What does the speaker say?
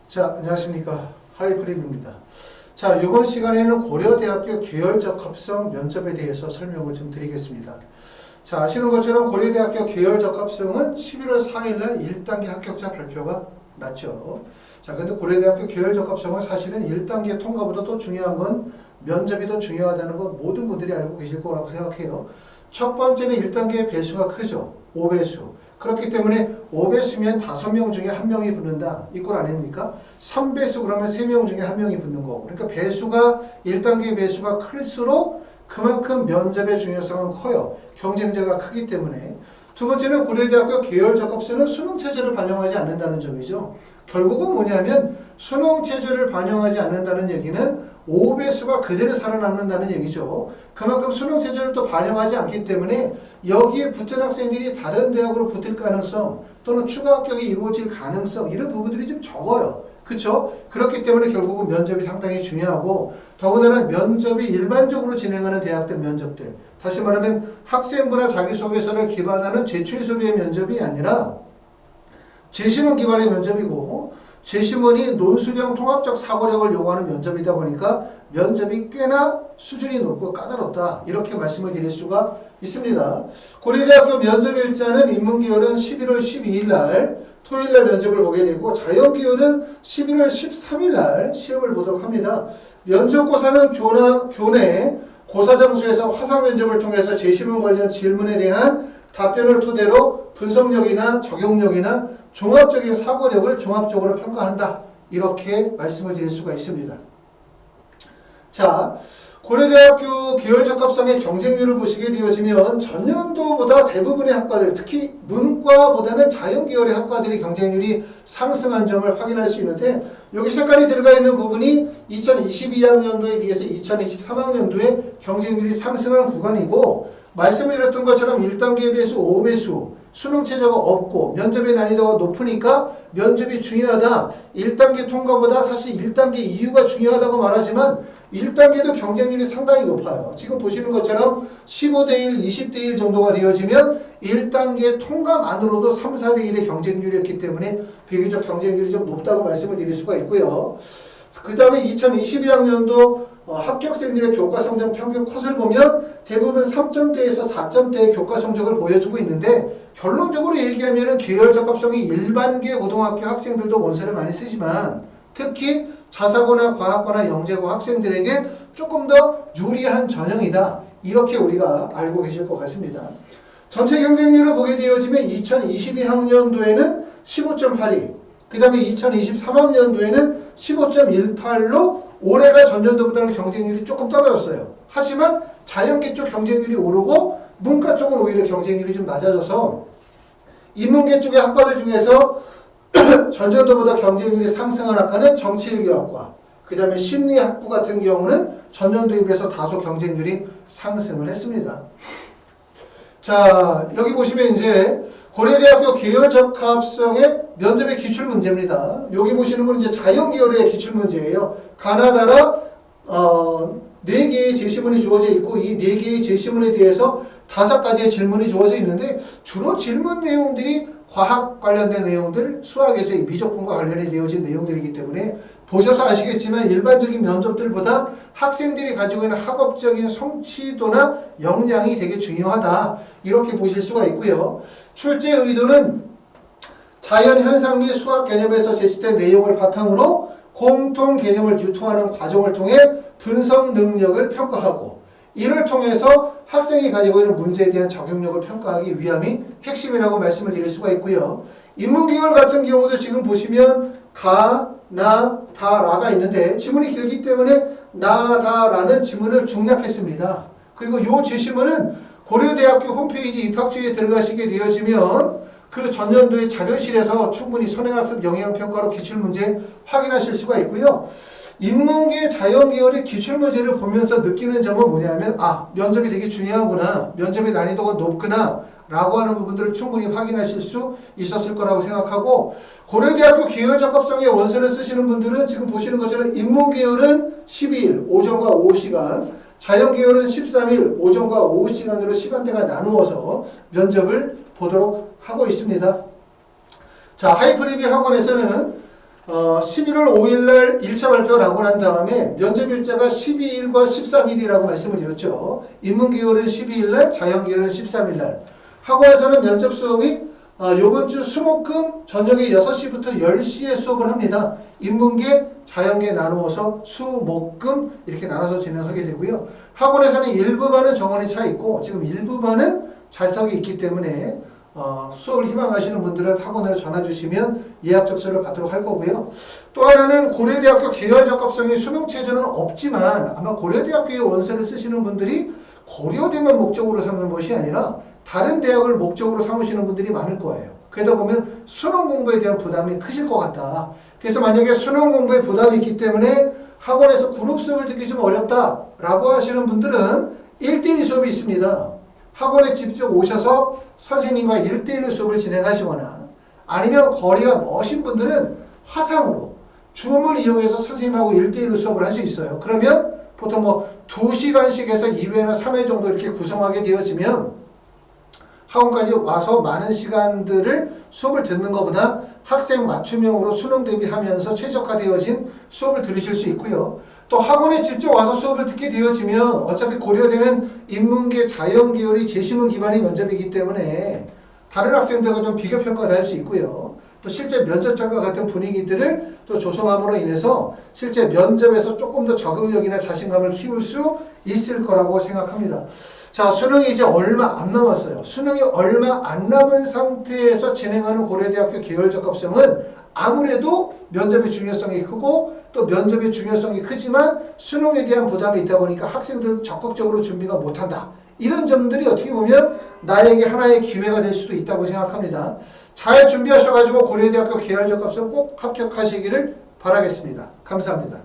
자, 안녕하십니까. 하이프림입니다. 자, 이번 시간에는 고려대학교 계열적 합성 면접에 대해서 설명을 좀 드리겠습니다. 자, 아시는 것처럼 고려대학교 계열적 합성은 11월 4일날 1단계 합격자 발표가 났죠. 자, 근데 고려대학교 계열적 합성은 사실은 1단계 통과보다 더 중요한 건 면접이 더 중요하다는 건 모든 분들이 알고 계실 거라고 생각해요. 첫 번째는 1단계 배수가 크죠. 5배수. 그렇기 때문에 5배수면 5명 중에 1명이 붙는다. 이 꼴 아닙니까? 3배수 그러면 3명 중에 1명이 붙는 거고. 그러니까 배수가 1단계 배수가 클수록 그만큼 면접의 중요성은 커요. 경쟁자가 크기 때문에. 두 번째는 고려대학교 계열적 합성은 수능체제를 반영하지 않는다는 점이죠. 결국은 뭐냐면 수능체제를 반영하지 않는다는 얘기는 5배수가 그대로 살아남는다는 얘기죠. 그만큼 수능체제를 또 반영하지 않기 때문에 여기에 붙은 학생들이 다른 대학으로 붙을 가능성 또는 추가 합격이 이루어질 가능성 이런 부분들이 좀 적어요. 그렇죠? 그렇기 때문에 결국은 면접이 상당히 중요하고 더군다나 면접이 일반적으로 진행하는 대학들 면접들 다시 말하면 학생부나 자기소개서를 기반하는 제출 서류의 면접이 아니라 제시문 기반의 면접이고 제시문이 논술형 통합적 사고력을 요구하는 면접이다 보니까 면접이 꽤나 수준이 높고 까다롭다 이렇게 말씀을 드릴 수가 있습니다. 고려대학교 면접 일자는 인문계열은 11월 12일 날 토요일날 면접을 보게 되고 자연계열은 11월 13일 날 시험을 보도록 합니다. 면접고사는 교내 고사장소에서 화상 면접을 통해서 제시문 관련 질문에 대한 답변을 토대로 분석력이나 적용력이나 종합적인 사고력을 종합적으로 평가한다. 이렇게 말씀을 드릴 수가 있습니다. 자, 고려대학교 계열적 합성의 경쟁률을 보시게 되어지면 전년도보다 대부분의 학과들, 특히 문과보다는 자연계열의 학과들의 경쟁률이 상승한 점을 확인할 수 있는데 여기 색깔이 들어가 있는 부분이 2022학년도에 비해서 2023학년도에 경쟁률이 상승한 구간이고 말씀을 드렸던 것처럼 1단계 배수 5배수 수능체제가 없고 면접의 난이도가 높으니까 면접이 중요하다. 1단계 통과보다 사실 1단계 이유가 중요하다고 말하지만 1단계도 경쟁률이 상당히 높아요. 지금 보시는 것처럼 15대1, 20대1 정도가 되어지면 1단계 통과만으로도 3, 4대1의 경쟁률이었기 때문에 비교적 경쟁률이 좀 높다고 말씀을 드릴 수가 있고요. 그 다음에 2022학년도 합격생들의 교과성적 평균 컷을 보면 대부분 3점대에서 4점대의 교과성적을 보여주고 있는데 결론적으로 얘기하면 계열적 합성이 일반계 고등학교 학생들도 원서를 많이 쓰지만 특히 자사고나 과학고나 영재고 학생들에게 조금 더 유리한 전형이다. 이렇게 우리가 알고 계실 것 같습니다. 전체 경쟁률을 보게 되어지면 2022학년도에는 15.82, 그 다음에 2023학년도에는 15.18로 올해가 전년도보다는 경쟁률이 조금 떨어졌어요. 하지만 자연계 쪽 경쟁률이 오르고 문과 쪽은 오히려 경쟁률이 좀 낮아져서 인문계 쪽의 학과들 중에서 전년도보다 경쟁률이 상승한 학과는 정치외교학과, 그 다음에 심리학부 같은 경우는 전년도에 비해서 다소 경쟁률이 상승을 했습니다. 자, 여기 보시면 이제 고려대학교 계열적 합성의 면접의 기출문제입니다. 여기 보시는 건 이제 자연계열의 기출문제예요. 가나다라 4개의 제시문이 주어져 있고 이 4개의 제시문에 대해서 5가지의 질문이 주어져 있는데 주로 질문 내용들이 과학 관련된 내용들, 수학에서의 미적분과 관련이 되어진 내용들이기 때문에 보셔서 아시겠지만 일반적인 면접들보다 학생들이 가지고 있는 학업적인 성취도나 역량이 되게 중요하다. 이렇게 보실 수가 있고요. 출제 의도는 자연 현상 및 수학 개념에서 제시된 내용을 바탕으로 공통 개념을 유통하는 과정을 통해 분석 능력을 평가하고 이를 통해서 학생이 가지고 있는 문제에 대한 적용력을 평가하기 위함이 핵심이라고 말씀을 드릴 수가 있고요. 인문계열 같은 경우도 지금 보시면 가, 나, 다, 라가 있는데 지문이 길기 때문에 나, 다, 라는 지문을 중략했습니다. 그리고 이 제시문은 고려대학교 홈페이지 입학처에 들어가시게 되어지면 그 전년도의 자료실에서 충분히 선행학습 영향평가로 기출문제 확인하실 수가 있고요. 인문계 자연계열의 기출문제를 보면서 느끼는 점은 뭐냐면 면접이 되게 중요하구나, 면접의 난이도가 높구나 라고 하는 부분들을 충분히 확인하실 수 있었을 거라고 생각하고 고려대학교 계열적 합성의 원서를 쓰시는 분들은 지금 보시는 것처럼 인문계열은 12일 오전과 오후 시간, 자연계열은 13일 오전과 오후 시간으로 시간대가 나누어서 면접을 보도록 하고 있습니다. 자, 하이프리뷰 학원에서는 11월 5일 날 1차 발표가 나고 난 다음에 면접일자가 12일과 13일이라고 말씀을 드렸죠. 인문계열은 12일 날, 자연계열은 13일 날. 학원에서는 면접 수업이 요번 주 수목금 저녁에 6시부터 10시에 수업을 합니다. 인문계, 자연계 나누어서 수목금 이렇게 나눠서 진행하게 되고요. 학원에서는 일부 반은 정원이 차 있고 지금 일부 반은 좌석이 있기 때문에 수업을 희망하시는 분들은 학원으로 전화 주시면 예약 접수를 받도록 할 거고요. 또 하나는 고려대학교 계열 적합성의 수능 체제는 없지만 아마 고려대학교의 원서를 쓰시는 분들이 고려대만 목적으로 삼는 것이 아니라 다른 대학을 목적으로 삼으시는 분들이 많을 거예요. 그러다 보면 수능 공부에 대한 부담이 크실 것 같다. 그래서 만약에 수능 공부에 부담이 있기 때문에 학원에서 그룹 수업을 듣기 좀 어렵다라고 하시는 분들은 1대1 수업이 있습니다. 학원에 직접 오셔서 선생님과 1대1 수업을 진행하시거나 아니면 거리가 머신 분들은 화상으로 줌을 이용해서 선생님하고 1대1 수업을 할 수 있어요. 그러면 보통 뭐 2시간씩에서 2회나 3회 정도 이렇게 구성하게 되어지면 학원까지 와서 많은 시간들을 수업을 듣는 것보다 학생 맞춤형으로 수능 대비하면서 최적화되어진 수업을 들으실 수 있고요. 또 학원에 직접 와서 수업을 듣게 되어지면 어차피 고려되는 인문계 자연계열이 재시문 기반의 면접이기 때문에 다른 학생들과 좀 비교평가도 할 수 있고요. 또 실제 면접장과 같은 분위기들을 또 조성함으로 인해서 실제 면접에서 조금 더 적응력이나 자신감을 키울 수 있을 거라고 생각합니다. 자, 수능이 이제 얼마 안 남았어요. 수능이 얼마 안 남은 상태에서 진행하는 고려대학교 계열 적합성은 아무래도 면접의 중요성이 크고 또 면접의 중요성이 크지만 수능에 대한 부담이 있다 보니까 학생들은 적극적으로 준비가 못한다. 이런 점들이 어떻게 보면 나에게 하나의 기회가 될 수도 있다고 생각합니다. 잘 준비하셔가지고 고려대학교 계열 적합성 꼭 합격하시기를 바라겠습니다. 감사합니다.